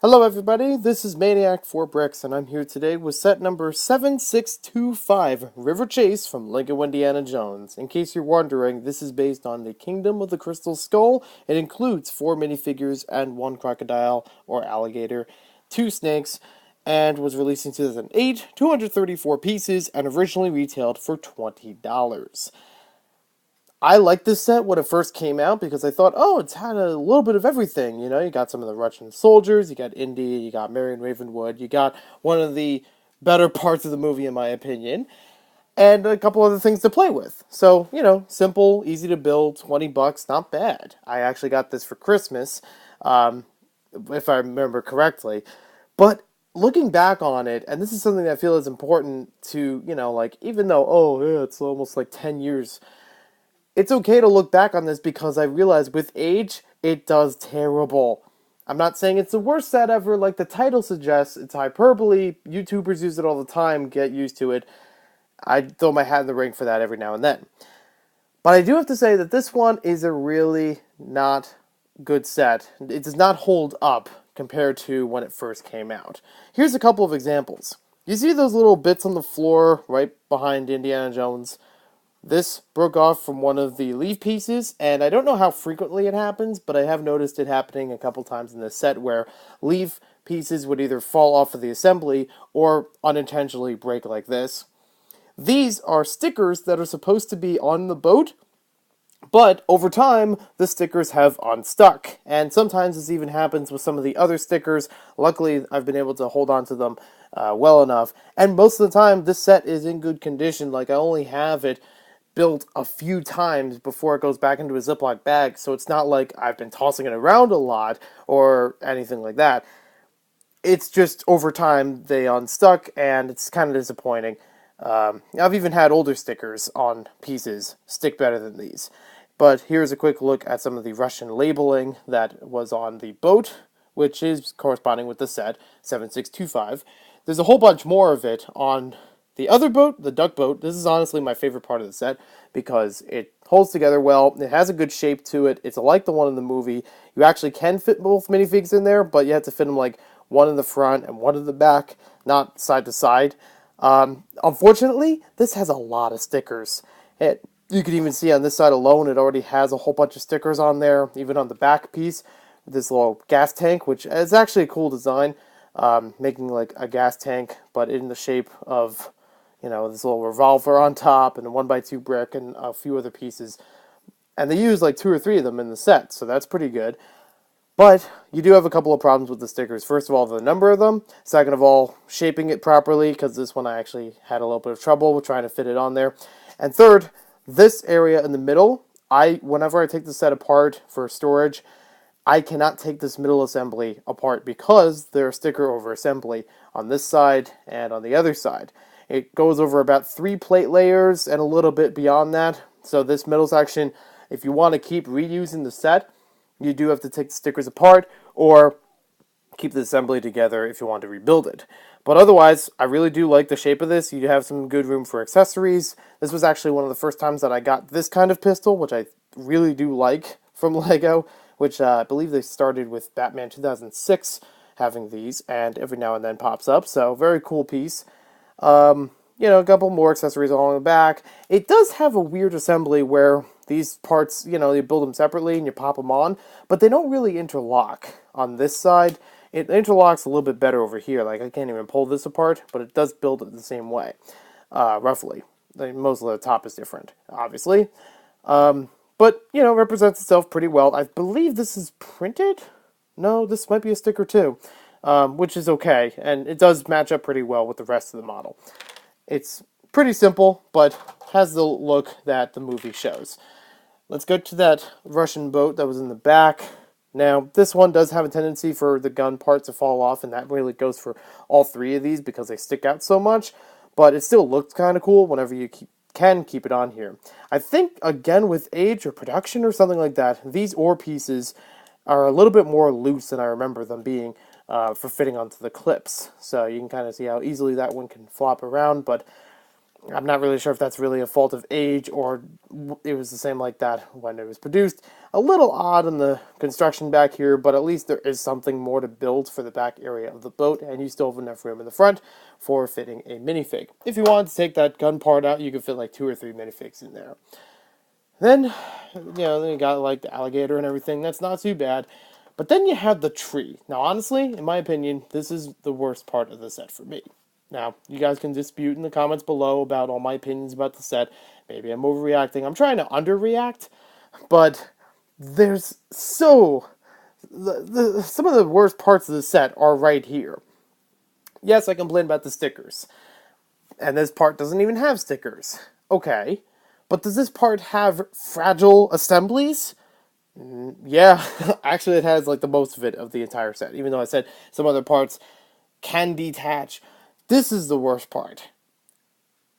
Hello everybody, this is Maniac 4 Bricks, and I'm here today with set number 7625, River Chase from Lego Indiana Jones. In case you're wondering, this is based on the Kingdom of the Crystal Skull. It includes 4 minifigures and 1 crocodile or alligator, 2 snakes, and was released in 2008, 234 pieces, and originally retailed for $20. I liked this set when it first came out because I thought, oh, it's had a little bit of everything. You know, you got some of the Russian soldiers, you got Indy, you got Marion Ravenwood, you got one of the better parts of the movie, in my opinion, and a couple other things to play with. So, you know, simple, easy to build, $20, not bad. I actually got this for Christmas, um, if I remember correctly. But looking back on it, and this is something that I feel is important to, like, even though, oh, yeah, it's almost like 10 years, it's okay to look back on this because I realize with age, it does terrible. I'm not saying it's the worst set ever, like the title suggests. It's hyperbole. YouTubers use it all the time. Get used to it. I throw my hat in the ring for that every now and then. But I do have to say that this one is a really not good set. It does not hold up compared to when it first came out. Here's a couple of examples. You see those little bits on the floor right behind Indiana Jones? This broke off from one of the leaf pieces, and I don't know how frequently it happens, but I have noticed it happening a couple times in this set where leaf pieces would either fall off of the assembly or unintentionally break like this. These are stickers that are supposed to be on the boat, but over time, the stickers have unstuck. And sometimes this even happens with some of the other stickers. Luckily, I've been able to hold on to them well enough. And most of the time, this set is in good condition. Like, I only have it built a few times before it goes back into a Ziploc bag, so it's not like I've been tossing it around a lot or anything like that. It's just over time they unstuck, and it's kind of disappointing. I've even had older stickers on pieces stick better than these. But here's a quick look at some of the Russian labeling that was on the boat, which is corresponding with the set 7625. There's a whole bunch more of it on the other boat, the duck boat. This is honestly my favorite part of the set because it holds together well. It has a good shape to it. It's like the one in the movie. You actually can fit both minifigs in there, but you have to fit them like one in the front and one in the back, not side to side. Unfortunately, this has a lot of stickers. You can even see on this side alone, it already has a whole bunch of stickers on there, even on the back piece. This little gas tank, which is actually a cool design, making like a gas tank, but in the shape of, this little revolver on top and a 1x2 brick and a few other pieces. And they use like 2 or 3 of them in the set, so that's pretty good. But you do have a couple of problems with the stickers. First of all, the number of them. Second of all, shaping it properly, because this one I actually had a little bit of trouble with trying to fit it on there. And third, this area in the middle, whenever I take the set apart for storage, I cannot take this middle assembly apart because there's sticker over assembly on this side and on the other side. It goes over about 3 plate layers and a little bit beyond that. So this middle section, if you want to keep reusing the set, you do have to take the stickers apart or keep the assembly together if you want to rebuild it. But otherwise, I really do like the shape of this. You have some good room for accessories. This was actually one of the first times that I got this kind of pistol, which I really do like from Lego, which I believe they started with Batman 2006 having these, and every now and then pops up. So very cool piece. A couple more accessories along the back. It does have a weird assembly where these parts, you build them separately and you pop them on, but they don't really interlock on this side. It interlocks a little bit better over here. Like, I can't even pull this apart, but it does build it the same way, roughly. Most of the top is different, obviously. But, represents itself pretty well. I believe this is printed? No, this might be a sticker too, which is okay, and it does match up pretty well with the rest of the model. It's pretty simple, but has the look that the movie shows. Let's go to that Russian boat that was in the back. Now, this one does have a tendency for the gun part to fall off, and that really goes for all 3 of these because they stick out so much, but it still looks kind of cool whenever you can keep it on here. I think, again, with age or production or something like that, these ore pieces are a little bit more loose than I remember them being for fitting onto the clips. So you can kind of see how easily that one can flop around, but I'm not really sure if that's really a fault of age or it was the same like that when it was produced. A little odd in the construction back here, but at least there is something more to build for the back area of the boat, and you still have enough room in the front for fitting a minifig. If you wanted to take that gun part out, you could fit like 2 or 3 minifigs in there. Then, then you got like the alligator and everything. That's not too bad. But then you have the tree. Now, honestly, in my opinion, this is the worst part of the set for me. Now, you guys can dispute in the comments below about all my opinions about the set. Maybe I'm overreacting. I'm trying to underreact, but there's some of the worst parts of the set are right here. Yes, I complain about the stickers. And this part doesn't even have stickers. Okay. But does this part have fragile assemblies? Yeah, actually it has like the most of it of the entire set, even though I said some other parts can detach. This is the worst part.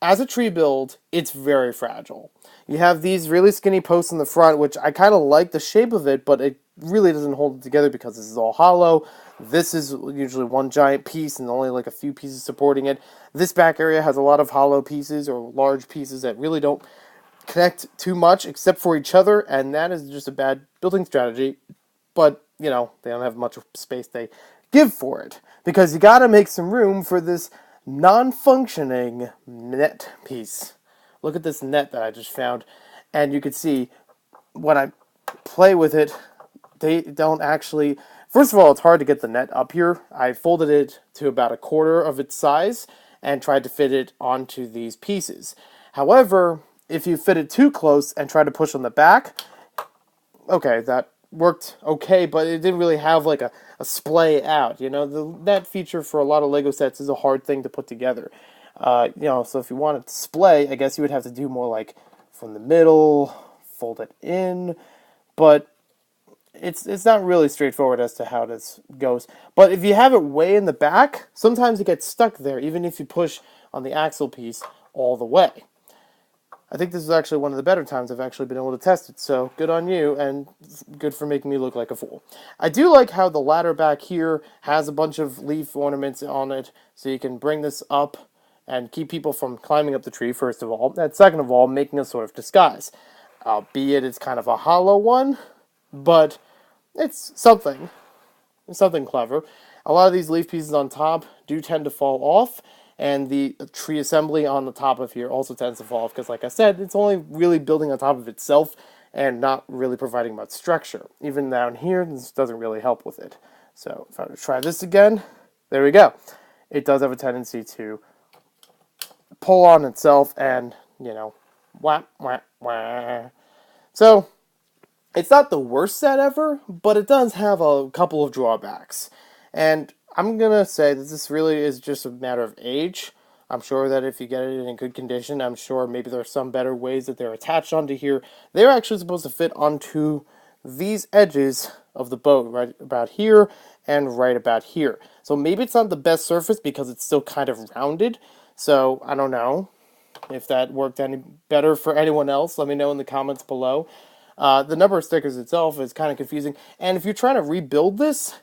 As a tree build, it's very fragile. You have these really skinny posts in the front, which I kind of like the shape of it, but it really doesn't hold it together because this is all hollow. This is usually one giant piece and only like a few pieces supporting it. This back area has a lot of hollow pieces or large pieces that really don't connect too much except for each other, and that is just a bad building strategy. But, they don't have much space they give for it, because you gotta make some room for this non-functioning net piece. Look at this net that I just found, and you can see when I play with it, they don't actually... First of all, it's hard to get the net up here. I folded it to about a quarter of its size and tried to fit it onto these pieces. However, if you fit it too close and try to push on the back, okay, that worked okay, but it didn't really have like a splay out. The net feature for a lot of Lego sets is a hard thing to put together. So if you wanted to splay, I guess you would have to do more like from the middle, fold it in, but it's not really straightforward as to how this goes. But if you have it way in the back, sometimes it gets stuck there, even if you push on the axle piece all the way. I think this is actually one of the better times I've actually been able to test it, so good on you, and good for making me look like a fool. I do like how the ladder back here has a bunch of leaf ornaments on it, so you can bring this up and keep people from climbing up the tree, first of all, and second of all, making a sort of disguise. Albeit it's kind of a hollow one, but it's something. It's something clever. A lot of these leaf pieces on top do tend to fall off, and the tree assembly on the top of here also tends to fall off, because like I said, it's only really building on top of itself and not really providing much structure. Even down here, this doesn't really help with it. So if I were to try this again, there we go. It does have a tendency to pull on itself and, wah, wah, wah. So it's not the worst set ever, but it does have a couple of drawbacks. And I'm going to say that this really is just a matter of age. I'm sure that if you get it in good condition, I'm sure maybe there are some better ways that they're attached onto here. They're actually supposed to fit onto these edges of the boat, right about here and right about here. So maybe it's not the best surface because it's still kind of rounded. So I don't know if that worked any better for anyone else. Let me know in the comments below. The number of stickers itself is kind of confusing. And if you're trying to rebuild this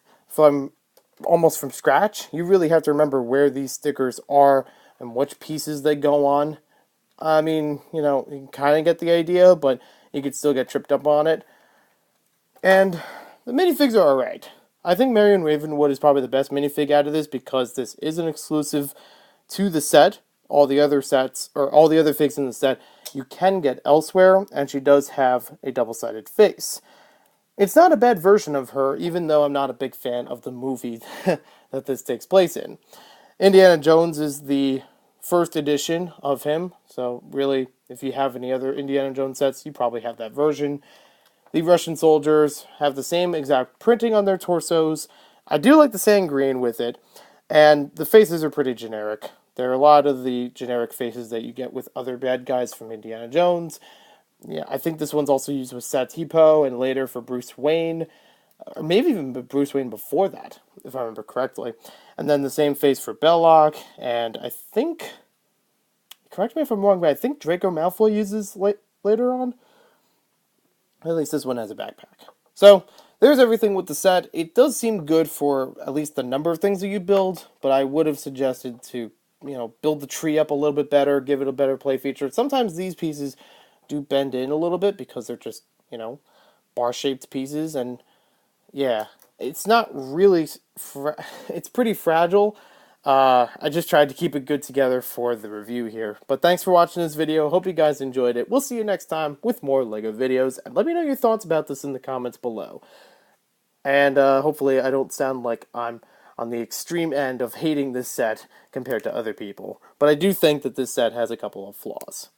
almost from scratch, you really have to remember where these stickers are and which pieces they go on. I mean, you can kind of get the idea, but you could still get tripped up on it. And the minifigs are alright. I think Marion Ravenwood is probably the best minifig out of this because this is an exclusive to the set. All the other sets, or all the other figs in the set, you can get elsewhere, and she does have a double-sided face. It's not a bad version of her, even though I'm not a big fan of the movie that this takes place in. Indiana Jones is the first edition of him, so really, if you have any other Indiana Jones sets, you probably have that version. The Russian soldiers have the same exact printing on their torsos. I do like the sand green with it, and the faces are pretty generic. There are a lot of the generic faces that you get with other bad guys from Indiana Jones. Yeah, I think this one's also used with Satipo and later for Bruce Wayne, or maybe even Bruce Wayne before that, if I remember correctly. And then the same face for Belloc, and I think, correct me if I'm wrong, but I think Draco Malfoy uses later on. At least this one has a backpack. So, there's everything with the set. It does seem good for at least the number of things that you build, but I would have suggested to, build the tree up a little bit better, give it a better play feature. Sometimes these pieces do bend in a little bit because they're just, bar-shaped pieces, and yeah, it's not really, it's pretty fragile. I just tried to keep it good together for the review here. But thanks for watching this video. Hope you guys enjoyed it. We'll see you next time with more LEGO videos. And let me know your thoughts about this in the comments below. And hopefully I don't sound like I'm on the extreme end of hating this set compared to other people. But I do think that this set has a couple of flaws.